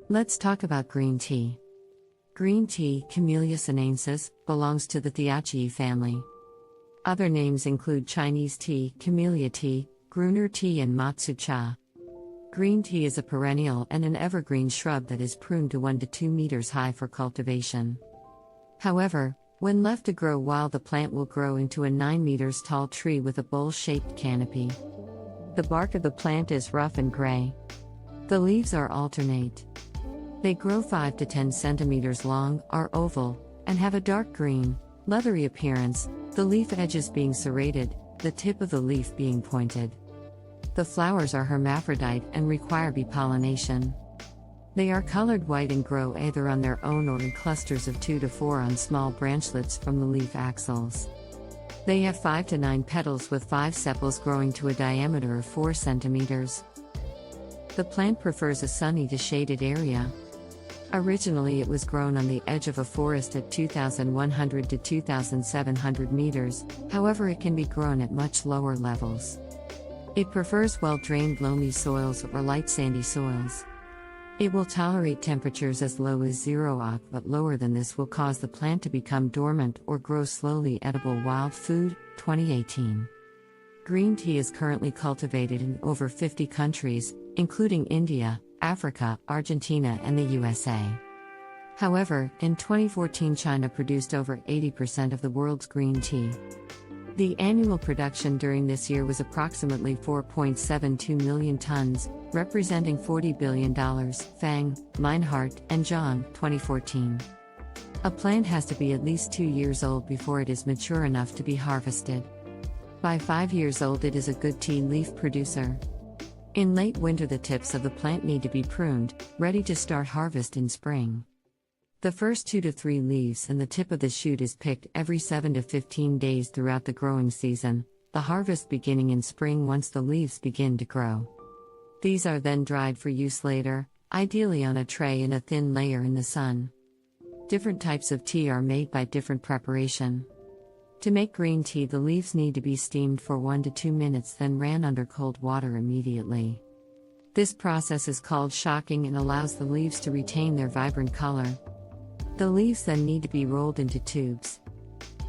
Let's talk about green tea. Green tea, Camellia sinensis, belongs to the Theaceae family. Other names include Chinese tea, Camellia tea, Gruner tea and Matsu cha. Green tea is a perennial and an evergreen shrub that is pruned to 1 to 2 meters high for cultivation. However, when left to grow wild, the plant will grow into a 9 meters tall tree with a bowl-shaped canopy. The bark of the plant is rough and gray. The leaves are alternate. They grow 5 to 10 centimeters long, are oval, and have a dark green, leathery appearance, the leaf edges being serrated, the tip of the leaf being pointed. The flowers are hermaphrodite and require bee pollination. They are colored white and grow either on their own or in clusters of 2 to 4 on small branchlets from the leaf axils. They have 5 to 9 petals with 5 sepals growing to a diameter of 4 centimeters. The plant prefers a sunny to shaded area. Originally it was grown on the edge of a forest at 2,100 to 2,700 meters, however it can be grown at much lower levels. It prefers well-drained loamy soils or light sandy soils. It will tolerate temperatures as low as 0 oC, but lower than this will cause the plant to become dormant or grow slowly edible wild food. 2018. Green tea is currently cultivated in over 50 countries, including India, Africa, Argentina, and the USA. However, in 2014 China produced over 80% of the world's green tea. The annual production during this year was approximately 4.72 million tons, representing $40 billion. Fang, Meinhardt, and Zhang, 2014. A plant has to be at least 2 years old before it is mature enough to be harvested. By 5 years old it is a good tea leaf producer. In late winter the tips of the plant need to be pruned, ready to start harvest in spring. The first 2 to 3 leaves and the tip of the shoot is picked every 7 to 15 days throughout the growing season, the harvest beginning in spring once the leaves begin to grow. These are then dried for use later, ideally on a tray in a thin layer in the sun. Different types of tea are made by different preparation. To make green tea, the leaves need to be steamed for 1 to 2 minutes, then ran under cold water immediately. This process is called shocking and allows the leaves to retain their vibrant color. The leaves then need to be rolled into tubes.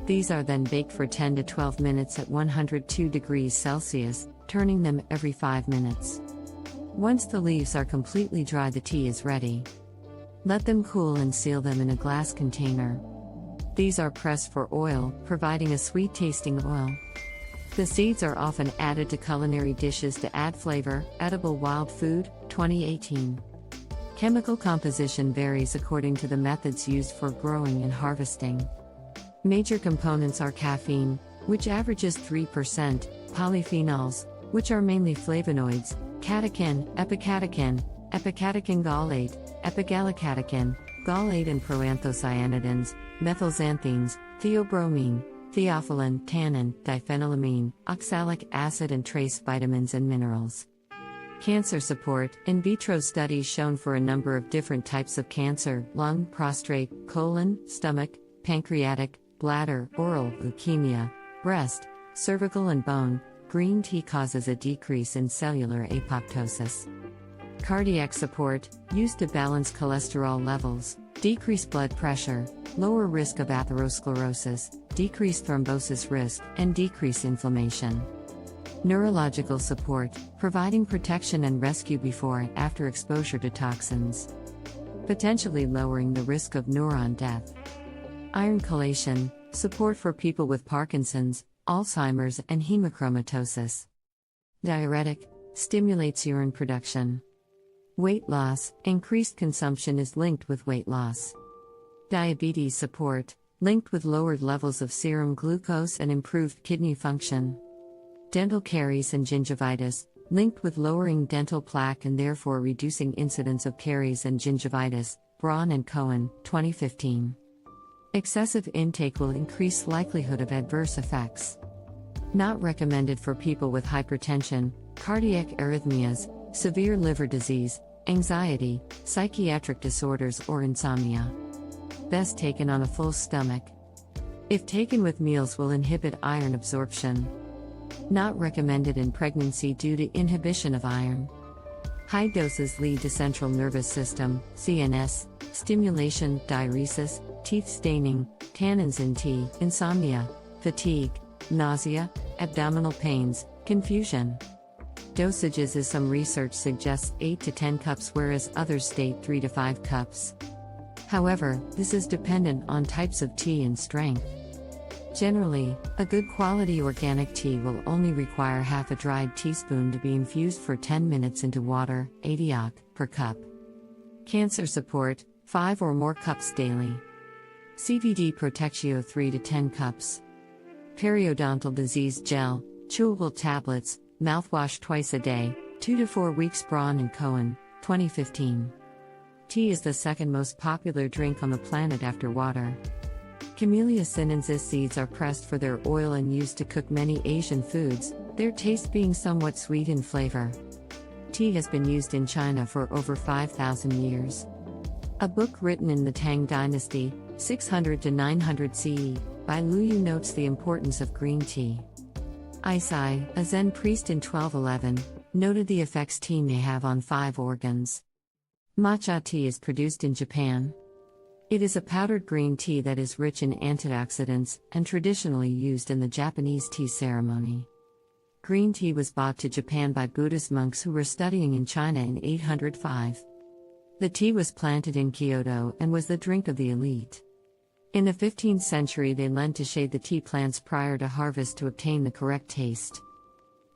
These are then baked for 10 to 12 minutes at 102 degrees Celsius, turning them every 5 minutes. Once the leaves are completely dry, the tea is ready. Let them cool and seal them in a glass container. These are pressed for oil, providing a sweet-tasting oil. The seeds are often added to culinary dishes to add flavor. Edible wild food, 2018. Chemical composition varies according to the methods used for growing and harvesting. Major components are caffeine, which averages 3%, polyphenols, which are mainly flavonoids, catechin, epicatechin, epicatechin gallate, epigallocatechin, gallate and proanthocyanidins, methylxanthines, theobromine, theophylline, tannin, diphenylamine, oxalic acid and trace vitamins and minerals. Cancer support. In vitro studies shown for a number of different types of cancer: lung, prostate, colon, stomach, pancreatic, bladder, oral, leukemia, breast, cervical and bone. Green tea causes a decrease in cellular apoptosis. Cardiac support, used to balance cholesterol levels, decrease blood pressure, lower risk of atherosclerosis, decrease thrombosis risk, and decrease inflammation. Neurological support, providing protection and rescue before and after exposure to toxins, potentially lowering the risk of neuron death. Iron chelation, support for people with Parkinson's, Alzheimer's, and hemochromatosis. Diuretic, stimulates urine production. Weight loss, increased consumption is linked with weight loss. Diabetes support, linked with lowered levels of serum glucose and improved kidney function. Dental caries and gingivitis, linked with lowering dental plaque and therefore reducing incidence of caries and gingivitis. Braun and Cohen, 2015. Excessive intake will increase likelihood of adverse effects. Not recommended for people with hypertension, cardiac arrhythmias, severe liver disease, anxiety, psychiatric disorders or insomnia. Best taken on a full stomach. If taken with meals will inhibit iron absorption. Not recommended in pregnancy due to inhibition of iron. High doses lead to central nervous system, CNS, stimulation, diuresis, teeth staining, tannins in tea, insomnia, fatigue, nausea, abdominal pains, confusion. Dosages is some research suggests 8 to 10 cups whereas others state 3 to 5 cups. However, this is dependent on types of tea and strength. Generally, a good quality organic tea will only require half a dried teaspoon to be infused for 10 minutes into water, 80 oc. per cup. Cancer support, 5 or more cups daily. CVD Protectio 3 to 10 cups. Periodontal disease gel, chewable tablets, mouthwash twice a day, 2 to 4 weeks. Braun and Cohen, 2015. Tea is the second most popular drink on the planet after water. Camellia sinensis seeds are pressed for their oil and used to cook many Asian foods, their taste being somewhat sweet in flavor. Tea has been used in China for over 5,000 years. A book written in the Tang Dynasty, 600 to 900 CE, by Lu Yu notes the importance of green tea. Isai, a Zen priest in 1211, noted the effects tea may have on 5 organs. Matcha tea is produced in Japan. It is a powdered green tea that is rich in antioxidants and traditionally used in the Japanese tea ceremony. Green tea was brought to Japan by Buddhist monks who were studying in China in 805. The tea was planted in Kyoto and was the drink of the elite. In the 15th century, they learned to shade the tea plants prior to harvest to obtain the correct taste.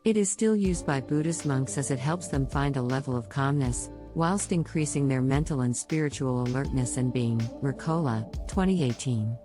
It is still used by Buddhist monks as it helps them find a level of calmness, whilst increasing their mental and spiritual alertness and being. Mercola, 2018.